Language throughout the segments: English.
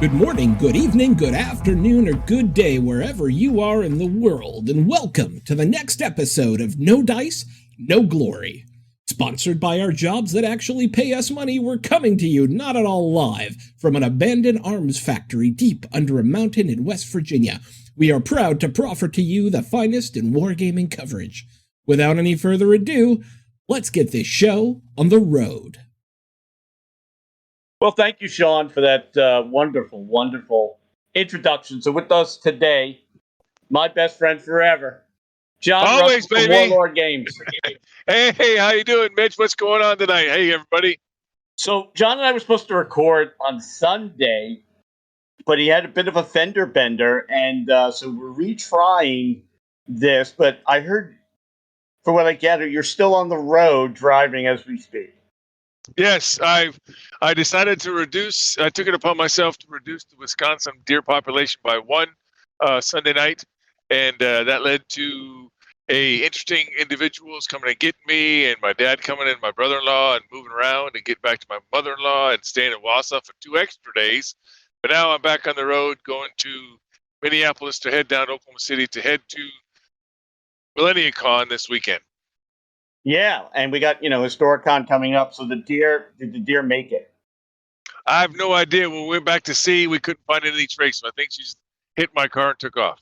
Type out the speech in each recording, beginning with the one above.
Good morning, good evening, good afternoon, or good day wherever you are in the world, and welcome to the next episode of No Dice, No Glory. Sponsored by our jobs that actually pay us money, we're coming to you not at all live from an abandoned arms factory deep under a mountain in West Virginia. We are proud to proffer to you the finest in wargaming coverage. Without any further ado, let's get this show on the road. Well, thank you, Sean, for that wonderful introduction. So with us today, my best friend forever, Jon Always, Russell from baby. Warlord Games. Hey, how you doing, Mitch? What's going on tonight? Hey, everybody. So John and I were supposed to record on Sunday, but he had a bit of a fender bender, and so we're retrying this. But I heard, for what I gather, you're still on the road driving as we speak. Yes, I decided to reduce. I took it upon myself to reduce the Wisconsin deer population by one Sunday night, and that led to interesting individuals coming and getting me, and my dad coming in, my brother-in-law, and moving around and getting back to my mother-in-law and staying in Wausau for 2 extra days. But now I'm back on the road, going to Minneapolis to head down to Oklahoma City to head to MillenniumCon this weekend. Yeah, and we got, Historicon coming up. So did the deer make it? I have no idea. When we went back to see, we couldn't find any trace. So I think she just hit my car and took off.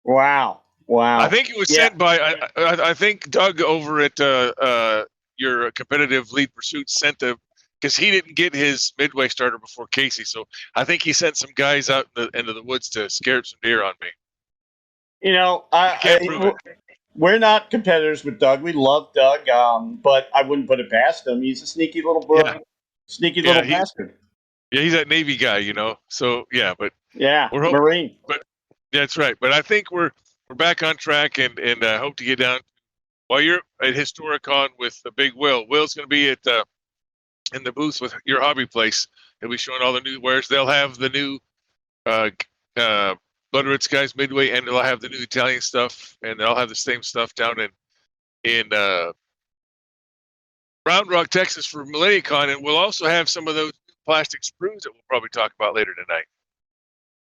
Wow. I think it was sent by, I think Doug over at your competitive lead pursuit sent because he didn't get his Midway starter before Casey. So I think he sent some guys out into the woods to scare some deer on me. I can't prove it. We're not competitors with Doug. We love Doug, but I wouldn't put it past him. He's a sneaky little little bastard. Yeah, he's that Navy guy, So yeah, but we're hoping, Marine. But that's right. But I think we're back on track, and I hope to get down while you're at Historicon with the big Will. Will's going to be at in the booth with your hobby place. He'll be showing all the new wares. They'll have the new Red Skies-Midway, and they'll have the new Italian stuff, and they'll have the same stuff down in Round Rock, Texas for MillenniumCon, and we'll also have some of those plastic sprues that we'll probably talk about later tonight.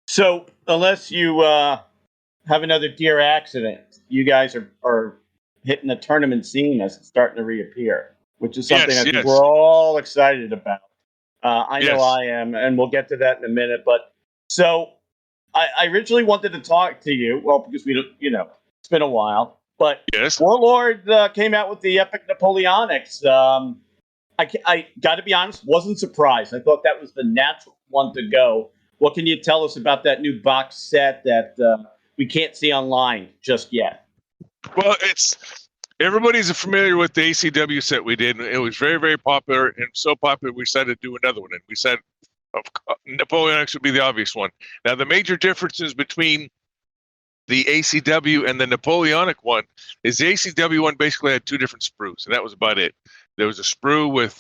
So, unless you have another deer accident, you guys are hitting the tournament scene as it's starting to reappear, which is something I think we're all excited about. I know I am, and we'll get to that in a minute. But so I originally wanted to talk to you, well, because it's been a while. But Warlord came out with the Epic Napoleonics. I got to be honest, wasn't surprised. I thought that was the natural one to go. What can you tell us about that new box set that we can't see online just yet? Well, everybody's familiar with the ACW set we did. It was very, very popular, and so popular we decided to do another one. And we said Napoleonics would be the obvious one. Now, the major differences between the ACW and the Napoleonic one is the ACW one basically had 2 different sprues, and that was about it. There was a sprue with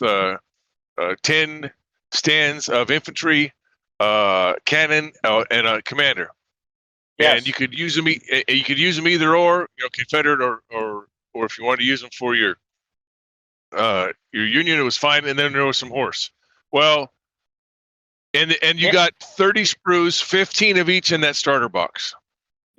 10 stands of infantry, cannon, and a commander. Yes. And you could use them. You could use them either or, Confederate or if you wanted to use them for your Union, it was fine. And then there was some horse. Well, and you got 30 sprues, 15 of each in that starter box.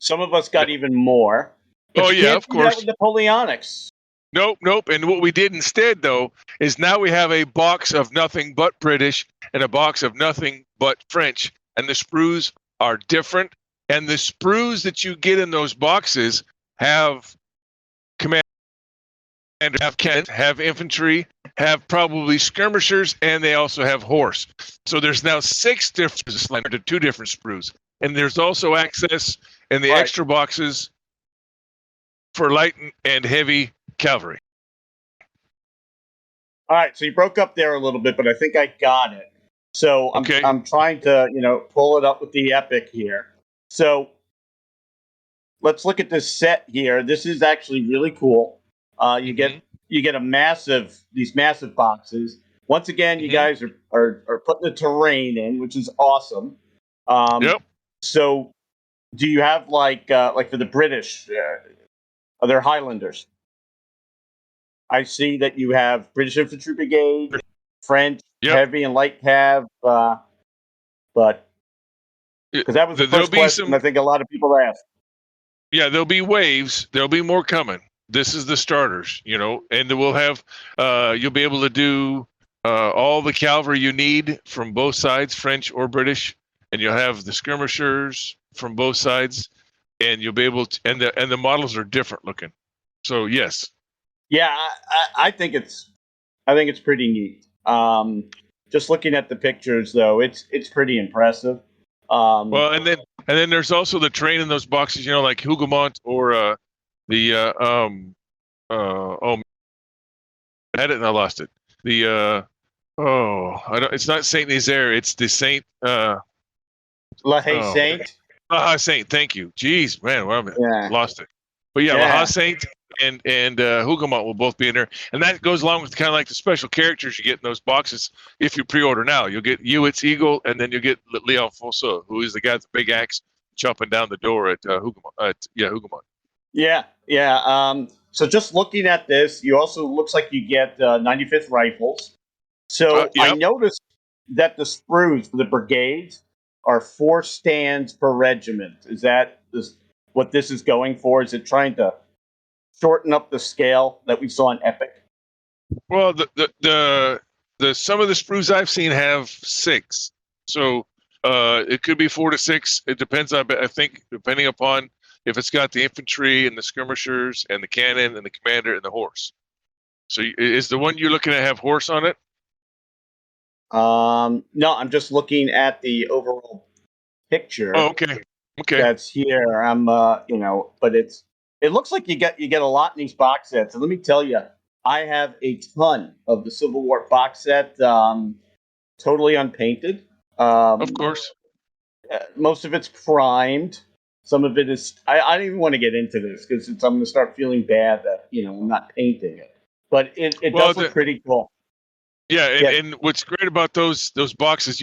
Some of us got even more. But of course. That with Napoleonics. Nope. And what we did instead, though, is now we have a box of nothing but British and a box of nothing but French. And the sprues are different. And the sprues that you get in those boxes have command, have cannon, have infantry, have probably skirmishers, and they also have horse. So there's now 6 different to 2 different sprues. And there's also access in the extra boxes for light and heavy cavalry. All right, so you broke up there a little bit, but I think I got it. So I'm trying to pull it up with the Epic here. So let's look at this set here. This is actually really cool. You get these massive boxes. Once again, you guys are putting the terrain in, which is awesome. So do you have like for the British? Are there Highlanders? I see that you have British Infantry Brigade, French, heavy and light cav, but Because that was the first question I think a lot of people asked. Yeah, there'll be waves. There'll be more coming. This is the starters, and we'll have. You'll be able to do all the cavalry you need from both sides, French or British, and you'll have the skirmishers from both sides, and you'll be able to. And the models are different looking. So yes. Yeah, I think it's pretty neat. Just looking at the pictures, though, it's pretty impressive. Well, and then there's also the train in those boxes, like Hougoumont or I had it and I lost it. It's not Saint Nazaire, it's the Saint La Haye Saint. La Haye Saint, thank you. Jeez, man, lost it. But La Haye Saint and Hougoumont will both be in there, and that goes along with kind of like the special characters you get in those boxes. If you pre-order now, you'll get Hewitt's Eagle, and then you'll get Leon Fosseux, who is the guy with the big axe chopping down the door at Hougoumont. Hougoumont. Yeah. So just looking at this, you also looks like you get 95th rifles. So I noticed that the sprues for the brigades are 4 stands per regiment. Is that what this is going for? Is it trying to shorten up the scale that we saw in Epic? Well, the some of the sprues I've seen have 6, so it could be 4 to 6. It depends on, I think, depending upon if it's got the infantry and the skirmishers and the cannon and the commander and the horse. So is the one you're looking at have horse on it? No, I'm just looking at the overall picture. Oh, okay. That's here. I'm, but it looks like you get a lot in these box sets. And let me tell you, I have a ton of the Civil War box set, totally unpainted. Of course. Most of it's primed. Some of it is. I don't even want to get into this because I'm going to start feeling bad that I'm not painting it. But it does look pretty cool. Yeah, and what's great about those boxes,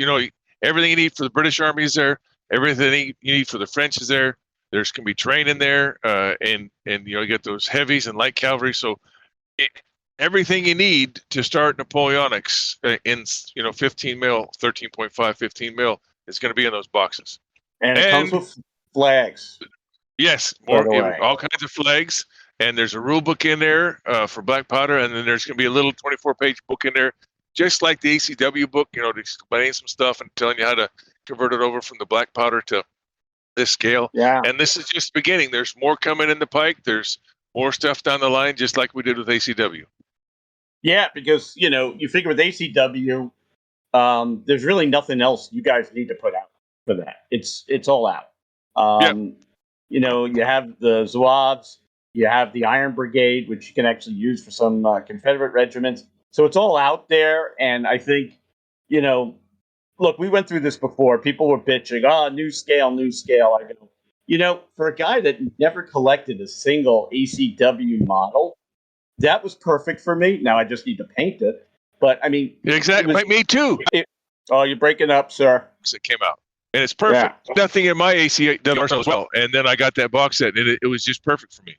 everything you need for the British Army is there. Everything you need for the French is there. There's can be train in there, and you get those heavies and light cavalry. So everything you need to start Napoleonics in 15 mil, 13.5, 15 mil is going to be in those boxes. And it comes with flags. Yes, all kinds of flags. And there's a rule book in there for black powder, and then there's going to be a little 24-page book in there, just like the ACW book, to explain some stuff and telling you how to convert it over from the black powder to this scale. Yeah. And this is just the beginning. There's more coming in the pike. There's more stuff down the line, just like we did with ACW. Yeah, because, you figure with ACW, there's really nothing else you guys need to put out for that. It's all out. You have the Zouaves, you have the Iron Brigade, which you can actually use for some Confederate regiments. So it's all out there, and I think, look, we went through this before. People were bitching, new scale. I go, for a guy that never collected a single ACW model, that was perfect for me. Now I just need to paint it. But, I mean... Exactly. Me too. You're breaking up, sir. It came out. And it's perfect. Yeah. Nothing in my ACW as well. And then I got that box set, and it was just perfect for me.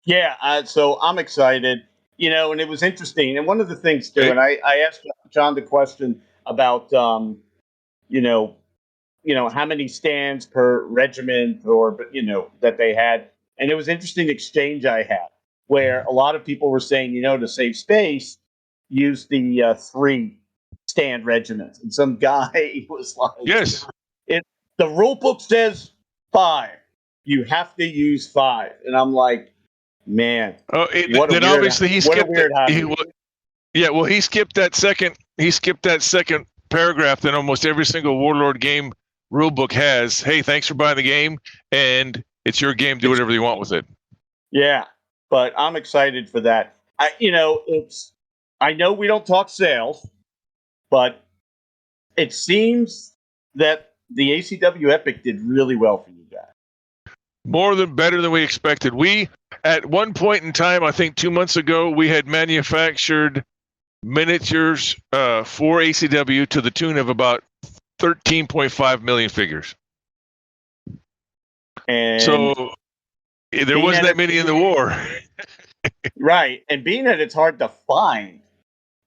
Yeah, so I'm excited. And it was interesting. And one of the things, too, and I asked John the question about, how many stands per regiment or, that they had. And it was an interesting exchange I had where a lot of people were saying, to save space, use the 3 stand regiments. And some guy was like, yes, the rule book says 5. You have to use 5. And I'm like, man. Then obviously he skipped it. He skipped that second. He skipped that second paragraph that almost every single Warlord game rule book has. Hey, thanks for buying the game, and it's your game. Do whatever you want with it. Yeah, but I'm excited for that. I know we don't talk sales, but it seems that the ACW Epic did really well for you guys. Better than we expected. We, at one point in time, I think 2 months ago, we had manufactured miniatures for ACW to the tune of about 13.5 million figures. And so there wasn't that many in the war. Right. And being that it's hard to find,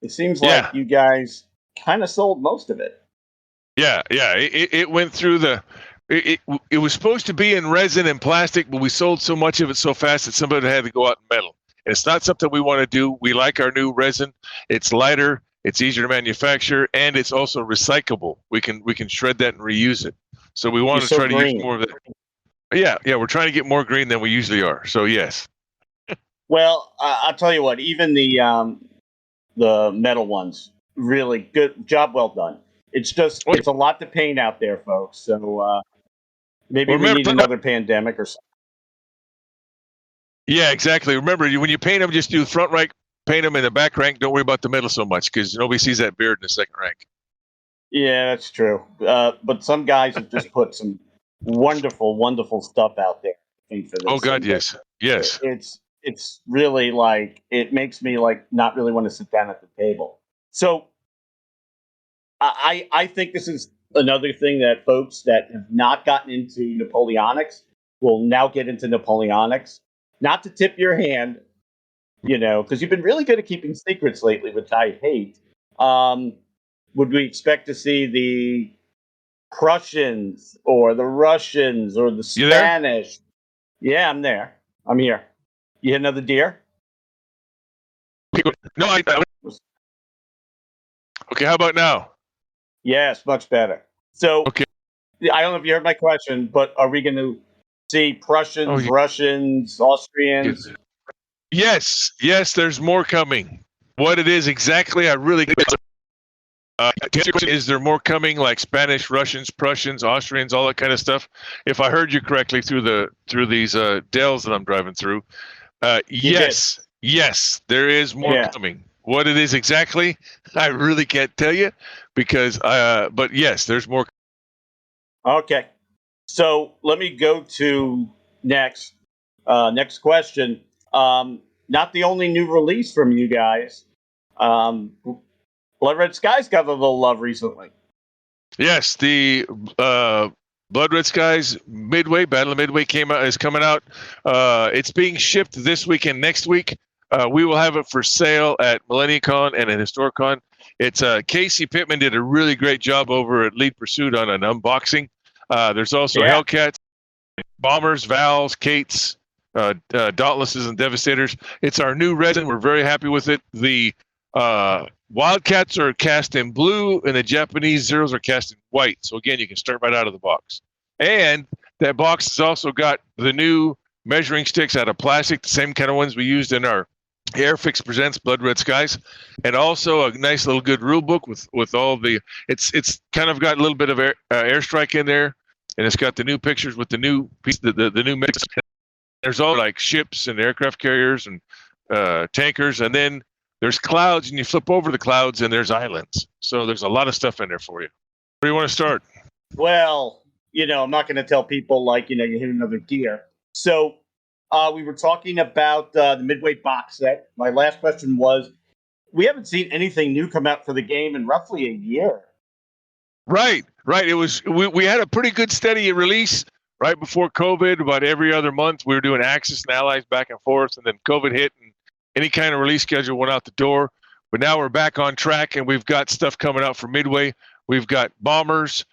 it seems like you guys kind of sold most of it. Yeah. It went through It was supposed to be in resin and plastic, but we sold so much of it so fast that somebody had to go out and metal. And it's not something we want to do. We like our new resin. It's lighter, it's easier to manufacture, and it's also recyclable. We can shred that and reuse it. So we want to try to use more of that. Yeah, we're trying to get more green than we usually are. So yes. Well, I'll tell you what. Even the metal ones, really good job, well done. It's just it's a lot to paint out there, folks. So maybe we need another pandemic or something. Yeah, exactly. Remember, when you paint them, just do front rank, paint them in the back rank. Don't worry about the middle so much because nobody sees that beard in the second rank. Yeah, that's true. But some guys have just put some wonderful, wonderful stuff out there. For this. Oh God, yes. It's really like it makes me like not really want to sit down at the table. So I think this is another thing that folks that have not gotten into Napoleonics will now get into Napoleonics. Not to tip your hand, because you've been really good at keeping secrets lately, which I hate. Would we expect to see the Prussians or the Russians or the Spanish? Yeah, I'm there. I'm here. You hit another deer? No, Okay, how about now? Yes, much better. So, okay. I don't know if you heard my question, but are we going to see Prussians, Russians, Austrians? Yes, there's more coming. What it is exactly, I really is there more coming, like Spanish, Russians, Prussians, Austrians, all that kind of stuff? If I heard you correctly through these dells that I'm driving through, yes, there is more coming. What it is exactly, I really can't tell you because, but yes, there's more. Okay, so let me go to next question. Not the only new release from you guys. Blood Red Skies got a little love recently. Yes, the Blood Red Skies-Midway, Battle of Midway is coming out. It's being shipped this week and next week. We will have it for sale at MillenniumCon and at Historicon. It's Casey Pittman did a really great job over at Lead Pursuit on an unboxing. There's also Hellcats, Bombers, Vals, Kates, Dauntlesses, and Devastators. It's our new resin. We're very happy with it. The Wildcats are cast in blue, and the Japanese Zeros are cast in white. So again, you can start right out of the box. And that box has also got the new measuring sticks out of plastic, the same kind of ones we used in our Airfix Presents Blood Red Skies, and also a nice little good rule book with all the. It's kind of got a little bit of airstrike in there, and it's got the new pictures with the new piece, the new mix. There's all like ships and aircraft carriers and tankers, and then there's clouds, and you flip over the clouds, and there's islands. So there's a lot of stuff in there for you. Where do you want to start? Well, I'm not going to tell people like you hit another deer. So we were talking about the Midway box set. My last question was, we haven't seen anything new come out for the game in roughly a year. Right. It was we had a pretty good steady release right before COVID. About every other month, we were doing Axis and Allies back and forth, and then COVID hit, and any kind of release schedule went out the door. But now we're back on track, and we've got stuff coming out for Midway. We've got Bombers.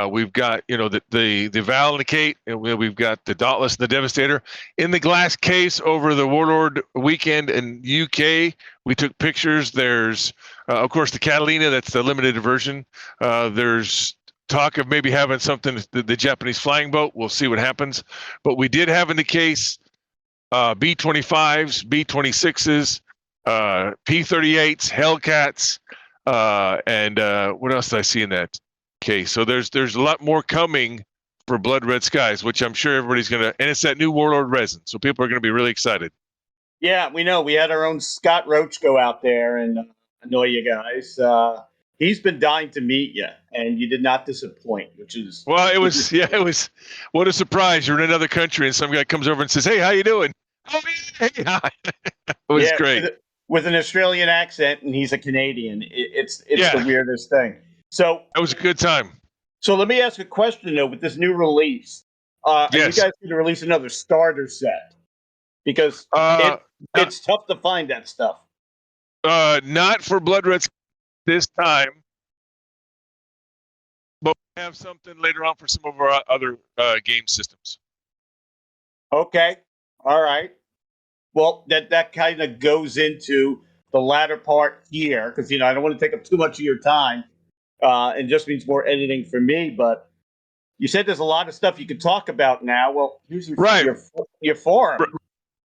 We've got the Val and the Kate, and we've got the Dauntless and the Devastator in the glass case over the Warlord weekend in UK. We took pictures. There's of course the Catalina, that's the limited version. There's talk of maybe having something, the Japanese flying boat. We'll see what happens. But we did have in the case B-25s, B-26s, P-38s, Hellcats, and what else did I see in that? Okay, so there's a lot more coming for Blood Red Skies, which I'm sure everybody's going to, and it's that new Warlord resin, so people are going to be really excited. Yeah, we know. We had our own Scott Roach go out there and annoy you guys. He's been dying to meet you, and you did not disappoint, which is... Well, it was, what a surprise. You're in another country, and some guy comes over and says, hey, how you doing? Oh, hey, hi. It was great. With an Australian accent, and he's a Canadian. It's the weirdest thing. So it was a good time. So let me ask a question though. With this new release, are you guys going to release another starter set? Because it's tough to find that stuff. Not for Blood Red this time, but have something later on for some of our other game systems. Okay. All right. Well, that kind of goes into the latter part here because I don't want to take up too much of your time. It just means more editing for me. But you said there's a lot of stuff you could talk about now. Well, here's your forum.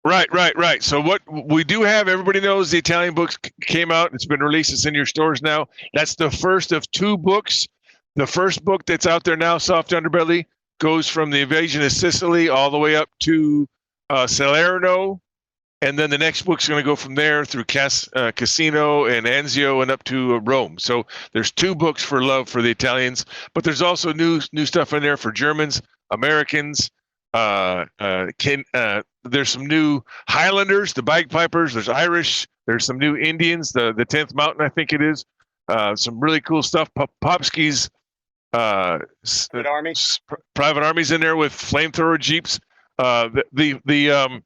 Right. So what we do have, everybody knows the Italian books came out. It's been released. It's in your stores now. That's the first of 2 books. The first book that's out there now, Soft Underbelly, goes from the invasion of Sicily all the way up to Salerno. And then the next book's going to go from there through Cassino and Anzio and up to Rome. So there's 2 books for love for the Italians, but there's also new stuff in there for Germans, Americans. There's some new Highlanders, the bagpipers. There's Irish. There's some new Indians, the 10th Mountain, I think it is. Some really cool stuff. Popsky's private armies in there with flamethrower jeeps. The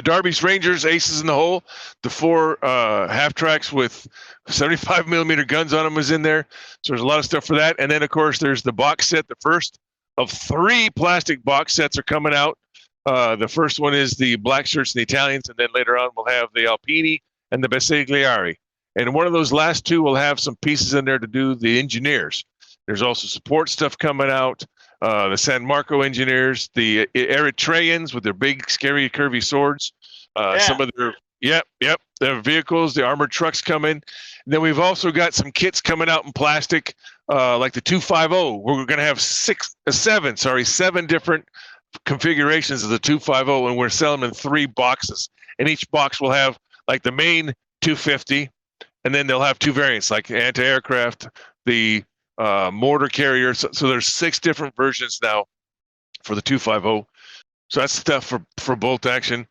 Darby's Rangers, Aces in the Hole, the 4 half tracks with 75 millimeter guns on them is in there. So there's a lot of stuff for that. And then, of course, there's the box set. The first of 3 plastic box sets are coming out. The first one is the Black Shirts and the Italians, and then later on we'll have the Alpini and the Bersaglieri. And one of those last 2 will have some pieces in there to do the engineers. There's also support stuff coming out. The San Marco engineers, the Eritreans with their big, scary, curvy swords. Some of their their vehicles, the armored trucks coming. And then we've also got some kits coming out in plastic, like the 250. We're going to have 7 different configurations of the 250, and we're selling them in 3 boxes. And each box will have like the main 250, and then they'll have 2 variants, like anti-aircraft, the mortar carrier. So there's 6 different versions now for the 250. So that's stuff for bolt action.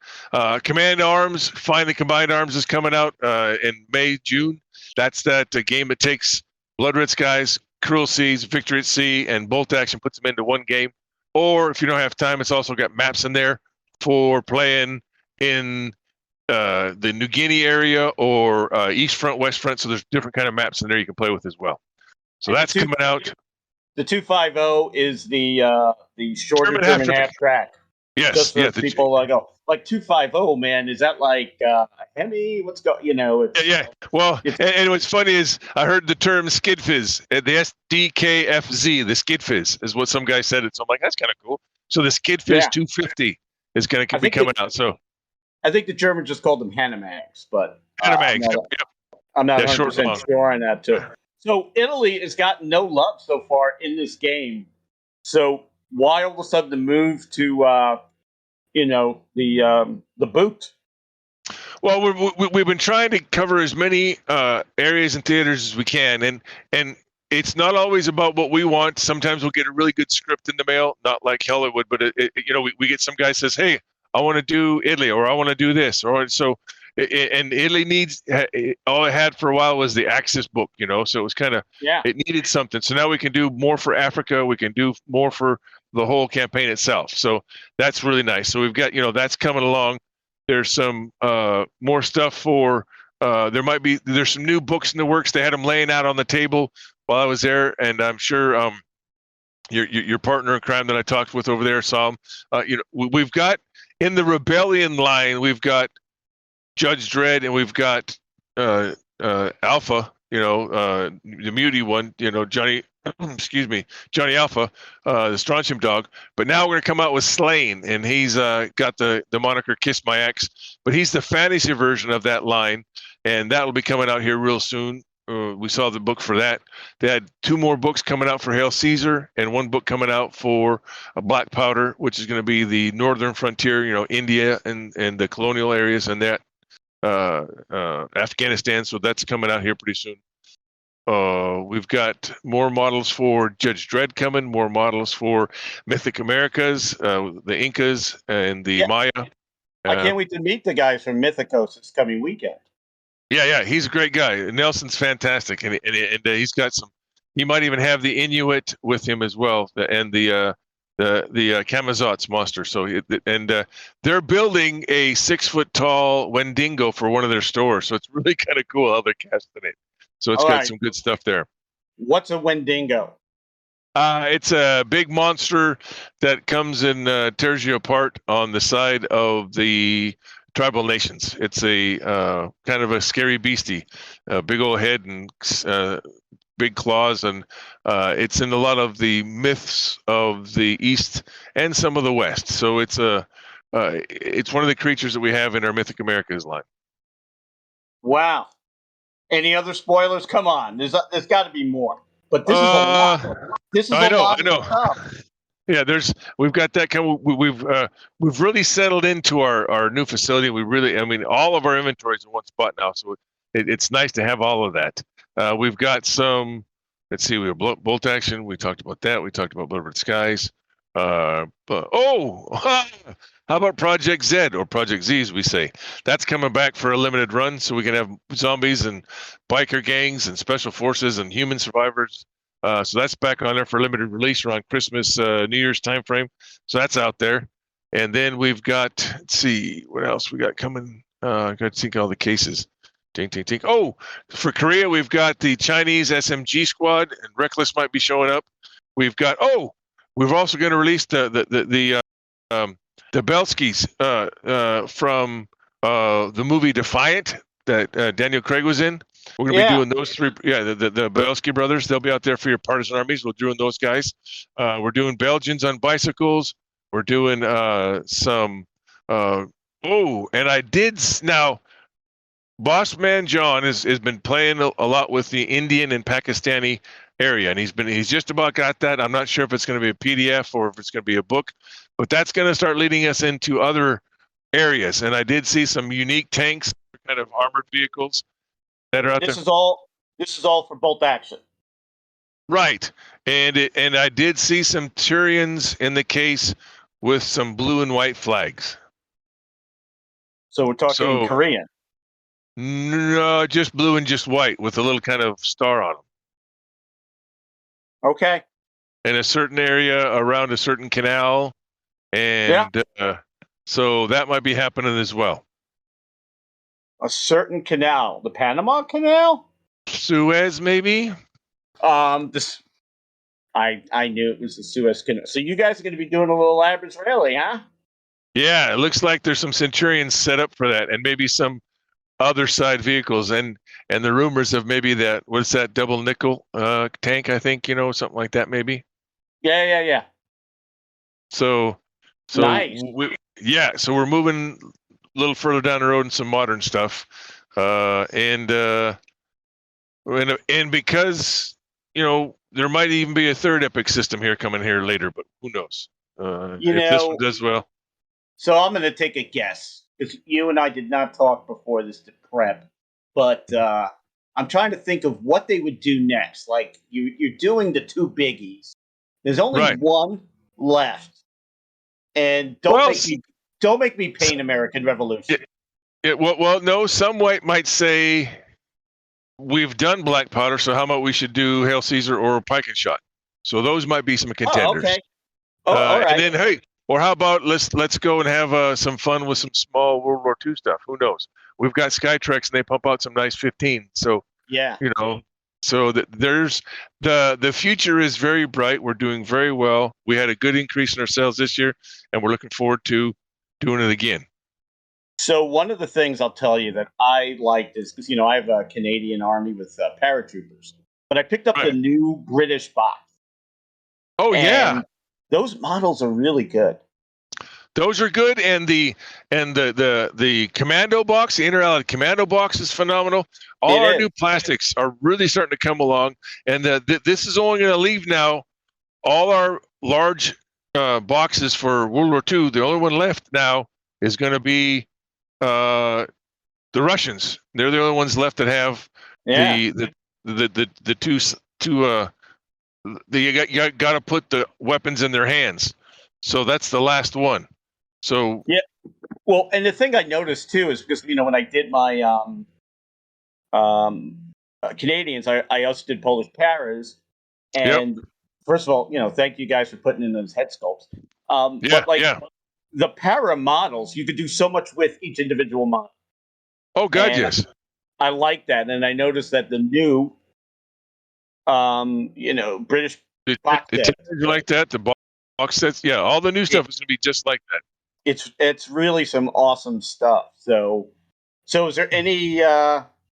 Command Arms, Finally Combined Arms is coming out in May, June. That's that game that takes Blood Red Skies, Cruel Seas, Victory at Sea, and bolt action, puts them into one game. Or if you don't have time, it's also got maps in there for playing in the New Guinea area or East Front, West Front. So there's different kind of maps in there you can play with as well. So that's coming out. The 250 is the shorter German half track. Yes, just for people go like 250. Man, is that like Hemi? What's going? Yeah. Well, and what's funny is I heard the term skid fizz. The SDKFZ, the skid fizz, is what some guy said it. So I'm like, that's kind of cool. So the skid fizz 250 is going to be coming out. So I think the Germans just called them Hanemags, but Hanemags. I'm not 100% sure on that too. So Italy has gotten no love so far in this game. So why all of a sudden the move to the boot? Well, we've been trying to cover as many areas and theaters as we can, and it's not always about what we want. Sometimes we'll get a really good script in the mail, not like Hollywood, but we get some guy says, "Hey, I want to do Italy," or "I want to do this," or so. And Italy needs, all it had for a while was the Axis book, so it was kind of, it needed something. So now we can do more for Africa. We can do more for the whole campaign itself. So that's really nice. So we've got, that's coming along. There's some more stuff for, there's some new books in the works. They had them laying out on the table while I was there. And I'm sure your partner in crime that I talked with over there saw them. We've got in the Rebellion line, we've got Judge Dredd, and we've got Alpha, the muty one, Johnny, Johnny Alpha, the strontium dog. But now we're going to come out with Slain, and he's got the moniker Kiss My Ex, but he's the fantasy version of that line, and that will be coming out here real soon. We saw the book for that. They had 2 more books coming out for Hail Caesar, and 1 book coming out for Black Powder, which is going to be the northern frontier, India and the colonial areas and that. Afghanistan, so that's coming out here pretty soon. We've got more models for Judge Dredd coming, more models for Mythic Americas, the Incas and the Maya. I can't wait to meet the guys from Mythicos this coming weekend. Yeah, he's a great guy. Nelson's fantastic, and he's got some. He might even have the Inuit with him as well, and the Kamazots monster. So they're building a 6-foot-tall Wendigo for one of their stores. So it's really kind of cool how they're casting it. So it's got some good stuff there. What's a Wendigo? It's a big monster that comes and tears you apart on the side of the tribal nations. It's a kind of a scary beastie, big old head and big claws, and it's in a lot of the myths of the East and some of the West. So it's one of the creatures that we have in our Mythic Americas line. Wow. Any other spoilers? Come on, there's got to be more. But this is a lot. This is a lot of stuff. Yeah, we've got that kind of, we've really settled into our new facility. All of our inventory is in one spot now, so it's nice to have all of that. We've got some. Let's see, we have bolt action. We talked about that. We talked about Red Skies. How about Project Z, or Project Z, as we say? That's coming back for a limited run, so we can have zombies and biker gangs and special forces and human survivors. So that's back on there for limited release around Christmas, New Year's timeframe. So that's out there. And then we've got, let's see, what else we got coming? Got to think all the cases. Ting, ting, ting. Oh, for Korea, we've got the Chinese SMG squad, and Reckless might be showing up. We're also going to release the Belskis from the movie Defiant that Daniel Craig was in. We're going to be doing those three. Yeah, the Belsky brothers. They'll be out there for your partisan armies. We're doing those guys. We're doing Belgians on bicycles. We're doing some. And I did now. Boss Man John has been playing a lot with the Indian and Pakistani area, and he's just about got that. I'm not sure if it's going to be a PDF or if it's going to be a book, but that's going to start leading us into other areas. And I did see some unique tanks, kind of armored vehicles that are out there. This is all for bolt action, right? And I did see some Turians in the case with some blue and white flags. So we're talking Korean. No, just blue and just white with a little kind of star on them. Okay. In a certain area around a certain canal, and so that might be happening as well. A certain canal, the Panama Canal, Suez, maybe. I knew it was the Suez Canal. So you guys are going to be doing a little elaborate rally, huh? Yeah, it looks like there's some Centurions set up for that, and maybe some other side vehicles, and the rumors of maybe what's that double nickel tank, I think, something like that, maybe. Yeah. So nice. So we're moving a little further down the road in some modern stuff, and because there might even be a third Epic system coming here later, but who knows? If this one does well. So I'm going to take a guess, because you and I did not talk before this to prep, but I'm trying to think of what they would do next. Like, you're doing the two biggies. There's only one left, and don't make me paint American Revolution. No. Some might say we've done Black Powder, so how about we should do Hail Caesar or Pike and Shot? So those might be some contenders. Okay. All right. And then or how about let's go and have some fun with some small World War II stuff? Who knows? We've got Skytrex, and they pump out some nice 15. So so there's the future is very bright. We're doing very well. We had a good increase in our sales this year, and we're looking forward to doing it again. So one of the things I'll tell you that I liked is, because I have a Canadian Army with paratroopers, but I picked up the new British box. Oh, yeah. Those models are really good. Those are good, and the commando box, the Inter-Allied commando box, is phenomenal. All our new plastics are really starting to come along, and this is only going to leave now all our large boxes for World War II. The only one left now is going to be the Russians. They're the only ones left that have the two. You got to put the weapons in their hands. So that's the last one. So well, and the thing I noticed too is, because when I did my Canadians, I also did Polish paras, and first of all, thank you guys for putting in those head sculpts. The para models, you could do so much with each individual model. Oh God, yes. I like that, and I noticed that the new British It like that. The box sets, yeah, all the new stuff is going to be just like that. It's really some awesome stuff. So is there any?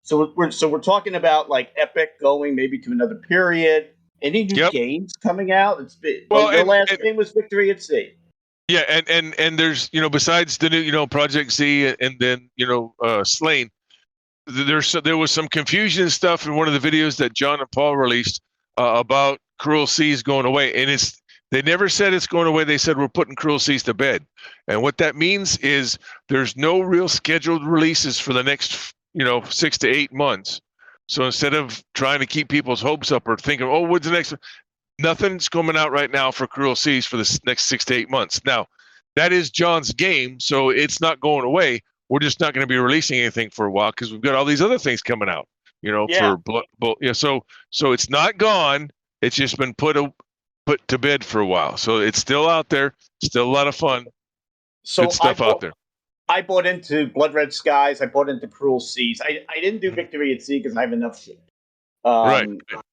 So we're talking about like Epic going maybe to another period. Any new games coming out? It's been, your last game was Victory at Sea. Yeah, and there's besides the new Project Z and then Slain, there was some confusion and stuff in one of the videos that John and Paul released about Cruel Seas going away, and they never said it's going away. They said we're putting Cruel Seas to bed, and what that means is there's no real scheduled releases for the next 6 to 8 months. So instead of trying to keep people's hopes up or thinking, oh, what's the next one? Nothing's coming out right now for Cruel Seas for the next 6 to 8 months. Now, that is John's game, so it's not going away. We're just not going to be releasing anything for a while because we've got all these other things coming out. So it's not gone. It's just been put to bed for a while. So it's still out there. Still a lot of fun. So good stuff out there. I bought into Blood Red Skies. I bought into Cruel Seas. I didn't do Victory at Sea because I have enough shit. Right.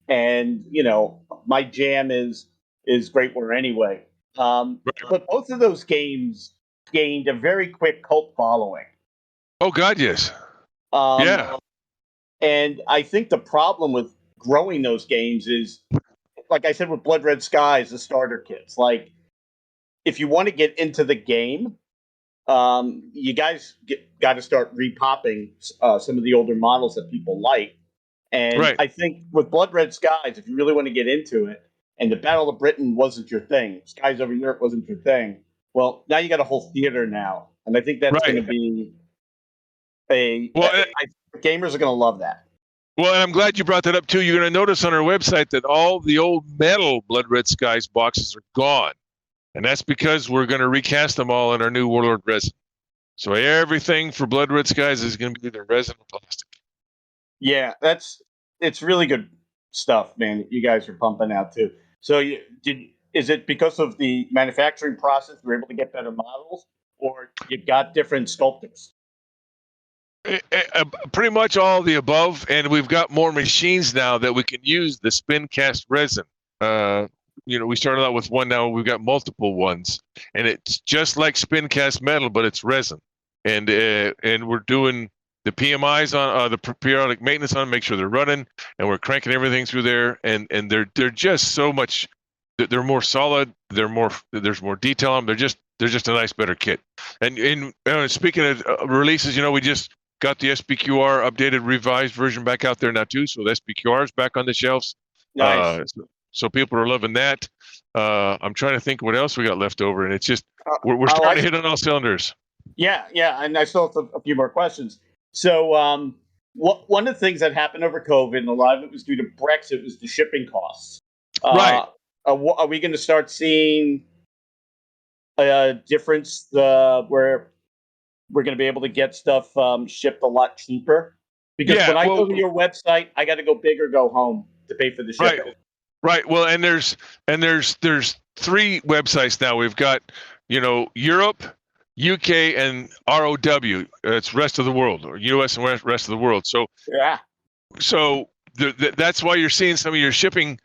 And my jam is Great War anyway. But both of those games gained a very quick cult following. Oh God, yes. Yeah. And I think the problem with growing those games is, like I said, with Blood Red Skies, the starter kits. Like, if you want to get into the game, you guys got to start repopping some of the older models that people like. And I think with Blood Red Skies, if you really want to get into it, and the Battle of Britain wasn't your thing, Skies Over Europe wasn't your thing, well, now you got a whole theater now. And I think that's going to be gamers are going to love that. Well, and I'm glad you brought that up, too. You're going to notice on our website that all the old metal Blood Red Skies boxes are gone. And that's because we're going to recast them all in our new Warlord resin. So everything for Blood Red Skies is going to be either resin or plastic. Yeah, it's really good stuff, man, that you guys are pumping out, too. So is it because of the manufacturing process we're able to get better models, or you got different sculptors? Pretty much all of the above, and we've got more machines now that we can use the spin cast resin. We started out with one, now we've got multiple ones, and it's just like spin cast metal, but it's resin. And we're doing the PMIs on the periodic maintenance on, make sure they're running, and we're cranking everything through there, and they're just so much. They're more solid. There's more detail on them. They're just a nice, better kit. And speaking of releases, we just got the SBQR updated, revised version back out there now too. So the SBQR is back on the shelves. Nice. So people are loving that. I'm trying to think what else we got left over, and it's just we're starting to hit on all cylinders. Yeah, and I still have a few more questions. So one of the things that happened over COVID, and a lot of it was due to Brexit, was the shipping costs. Right. Are we going to start seeing a difference where we're going to be able to get stuff shipped a lot cheaper? Because when I go to your website, I got to go big or go home to pay for the shipping. Right. Well, and there's 3 websites now. We've got Europe, UK, and ROW. It's rest of the world, or US and rest of the world. So that's why you're seeing some of your shipping.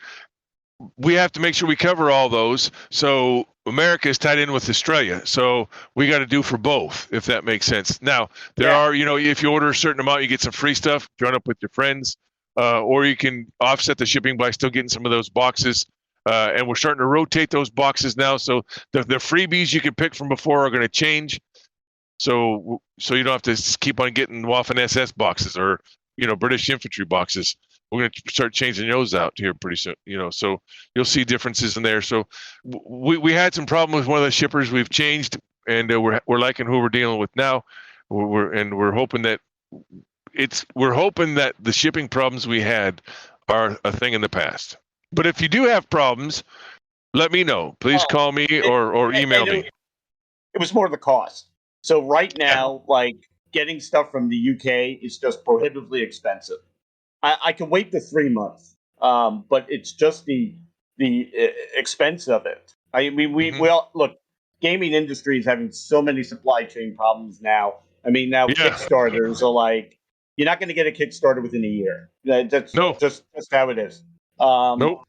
We have to make sure we cover all those. So America is tied in with Australia, so we got to do for both, if that makes sense. Now there are, if you order a certain amount, you get some free stuff. Join up with your friends, or you can offset the shipping by still getting some of those boxes. And we're starting to rotate those boxes now, so the freebies you could pick from before are going to change. So you don't have to keep on getting Waffen SS boxes or British infantry boxes. We're going to start changing those out here pretty soon, so you'll see differences in there. So we had some problem with one of the shippers. We've changed, and we're liking who we're dealing with now. We're hoping that the shipping problems we had are a thing in the past. But if you do have problems, let me know. Please call me or email me. It was more the cost. So right now, like getting stuff from the UK is just prohibitively expensive. I can wait the 3 months, but it's just the expense of it. I mean, we all look. Gaming industry is having so many supply chain problems now. I mean, now Kickstarters are like, you're not going to get a Kickstarter within a year. That's just how it is. Nope.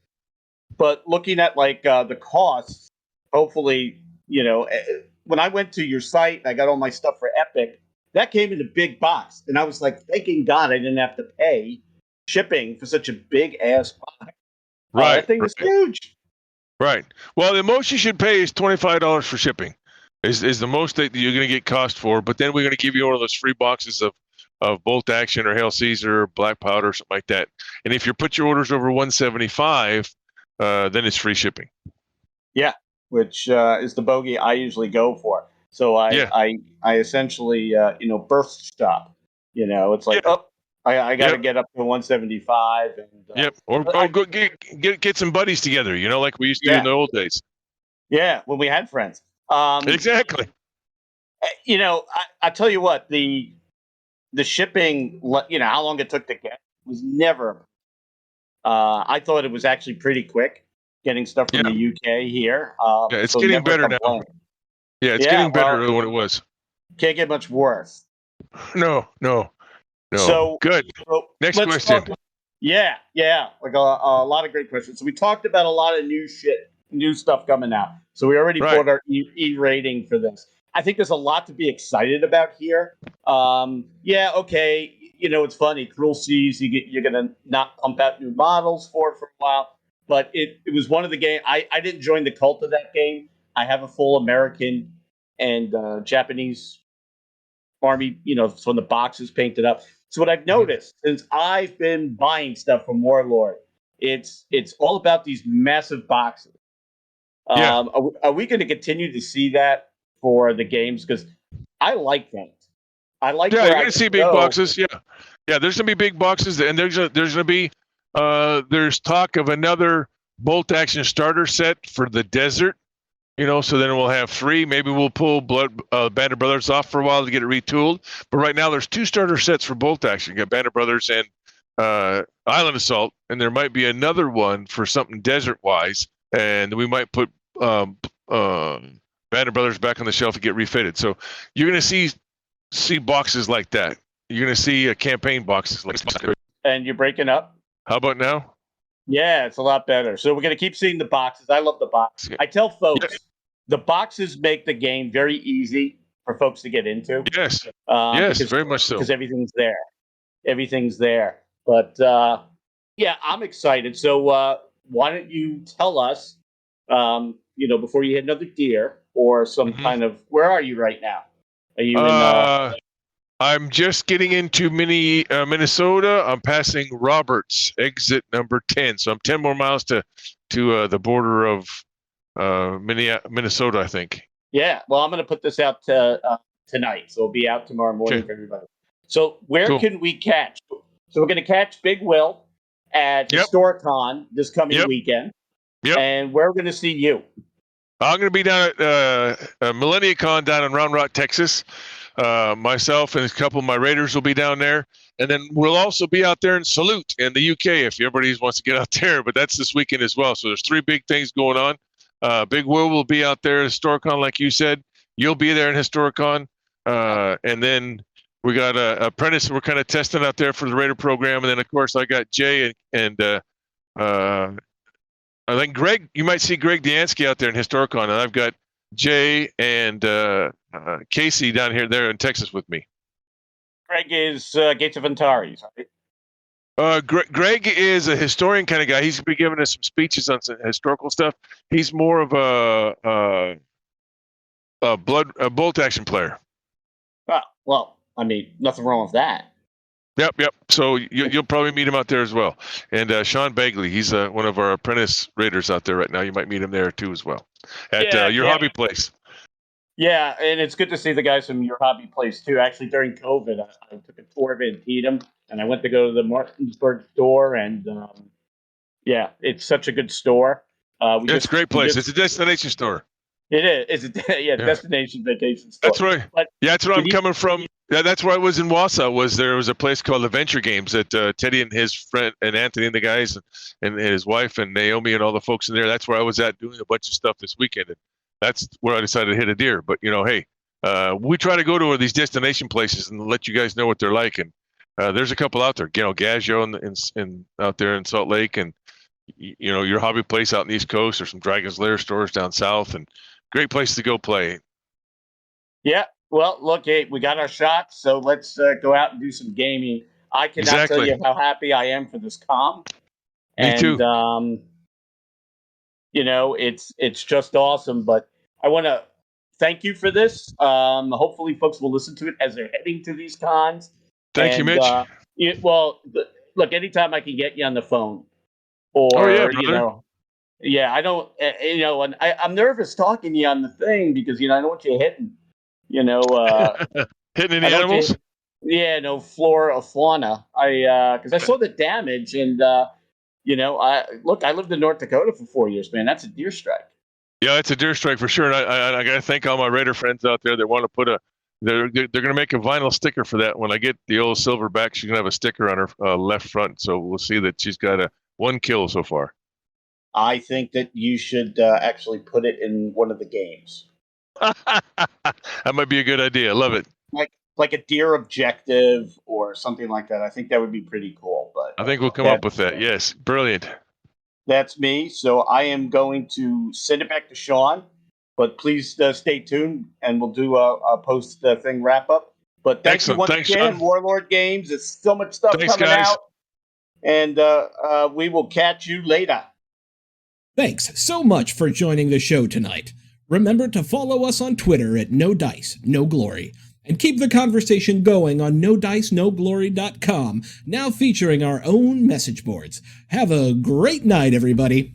But looking at like the costs, hopefully, when I went to your site, I got all my stuff for Epic. That came in a big box, and I was like, thanking God I didn't have to pay shipping for such a big ass box. Right. That thing was huge. Right. Well, the most you should pay is $25 for shipping. Is the most that you're going to get cost for. But then we're going to give you one of those free boxes of Bolt Action or Hail Caesar or Black Powder or something like that. And if you put your orders over $175, then it's free shipping. Yeah, which is the bogey I usually go for. So I essentially burst stop. It's like I got to get up to 175. And, or go get some buddies together. Like we used to do in the old days. Yeah, when we had friends. Exactly. I tell you what, the shipping, how long it took to get was never. I thought it was actually pretty quick getting stuff from the UK here. It's getting better now. Yeah, it's getting better than what it was. Can't get much worse. No. So good. Next question. Like a lot of great questions. So we talked about a lot of new stuff coming out. So we already bought our E rating for this. I think there's a lot to be excited about here. Okay. It's funny. Cruel Seas, you're gonna not pump out new models for a while. But it was one of the games. I didn't join the cult of that game. I have a full American and Japanese army, so the box is painted up. So what I've noticed since I've been buying stuff from Warlord, it's all about these massive boxes. Are we going to continue to see that for the games? Because I like that. I like. Yeah, you're going to see big boxes. Yeah. There's going to be big boxes, and there's going to be there's talk of another Bolt Action starter set for the desert. So then we'll have 3. Maybe we'll pull Band of Brothers off for a while to get it retooled. But right now there's 2 starter sets for Bolt Action. You got Band of Brothers and Island Assault, and there might be another one for something desert-wise, and we might put Band of Brothers back on the shelf to get refitted. So you're going to see boxes like that. You're going to see campaign boxes like that. And you're breaking up? How about now? Yeah, it's a lot better. So we're going to keep seeing the boxes. I love the box. I tell folks, the boxes make the game very easy for folks to get into. Yes, very much so. Because everything's there. But, I'm excited. So why don't you tell us, before you hit another deer or some kind of, where are you right now? Are you in... I'm just getting into Minnesota. I'm passing Roberts, exit number 10. So I'm 10 more miles to the border of Minnesota, I think. Yeah. Well, I'm going to put this out tonight. So it'll be out tomorrow morning for everybody. So where can we catch? So we're going to catch Big Will at Historicon this coming weekend. Yep. And where we're going to see you? I'm going to be down at MillenniaCon down in Round Rock, Texas. Myself and a couple of my raiders will be down there, and then we'll also be out there in Salute in the UK if everybody wants to get out there. But that's this weekend as well. So there's 3 big things going on. Big Will will be out there at Historicon, like you said. You'll be there in Historicon, and then we got a apprentice we're kind of testing out there for the Raider program, and then of course I got Jay and I think Greg. You might see Greg Diansky out there in Historicon, and I've got Jay and Casey down there in Texas with me. Greg is Gates of Antares, right? Greg is a historian kind of guy. He's been giving us some speeches on some historical stuff. He's more of a Bolt Action player. Well, I mean, nothing wrong with that. Yep. So you'll probably meet him out there as well. And Sean Bagley, he's one of our apprentice raiders out there right now. You might meet him there too as well at your hobby place. Yeah, and it's good to see the guys from your hobby place too. Actually, during COVID, I took a tour of Antietam, and I went to go to the Martinsburg store, and it's such a good store. It's a great place. It's a destination store. It is. It's destination vacation store. That's right. But that's where I'm coming from. Yeah, that's where I was in Wausau. There was a place called Adventure Games that Teddy and his friend and Anthony and the guys and his wife and Naomi and all the folks in there. That's where I was at doing a bunch of stuff this weekend. And that's where I decided to hit a deer. But hey, we try to go to these destination places and let you guys know what they're like. And there's a couple out there. Gaggio and out there in Salt Lake, and your hobby place out in the East Coast, or some Dragon's Lair stores down south, and great place to go play. Yeah. Well, look, hey, we got our shots, so let's go out and do some gaming. I cannot tell you how happy I am for this con. Me too. It's just awesome. But I want to thank you for this. Hopefully, folks will listen to it as they're heading to these cons. Thank you, Mitch. Look, anytime I can get you on the phone, or I don't, and I'm nervous talking to you on the thing because I don't want you hitting, hitting any animals. Fauna. Because I saw the damage, and I lived in North Dakota for 4 years, man. That's a deer strike. Yeah, it's a deer strike for sure. And I got to thank all my raider friends out there that want to put they're going to make a vinyl sticker for that. When I get the old Silverback, she's going to have a sticker on her left front. So we'll see that she's got one kill so far. I think that you should actually put it in one of the games. That might be a good idea. Love it. Like a deer objective or something like that. I think that would be pretty cool. But I think we'll come up with that. Yes, brilliant. That's me. So I am going to send it back to Sean. But please stay tuned, and we'll do a post thing wrap up. But thanks once again, Sean. Warlord Games. There's so much stuff coming out, and we will catch you later. Thanks so much for joining the show tonight. Remember to follow us on Twitter at No Dice, No Glory, and keep the conversation going on NoDiceNoGlory.com, now featuring our own message boards. Have a great night, everybody.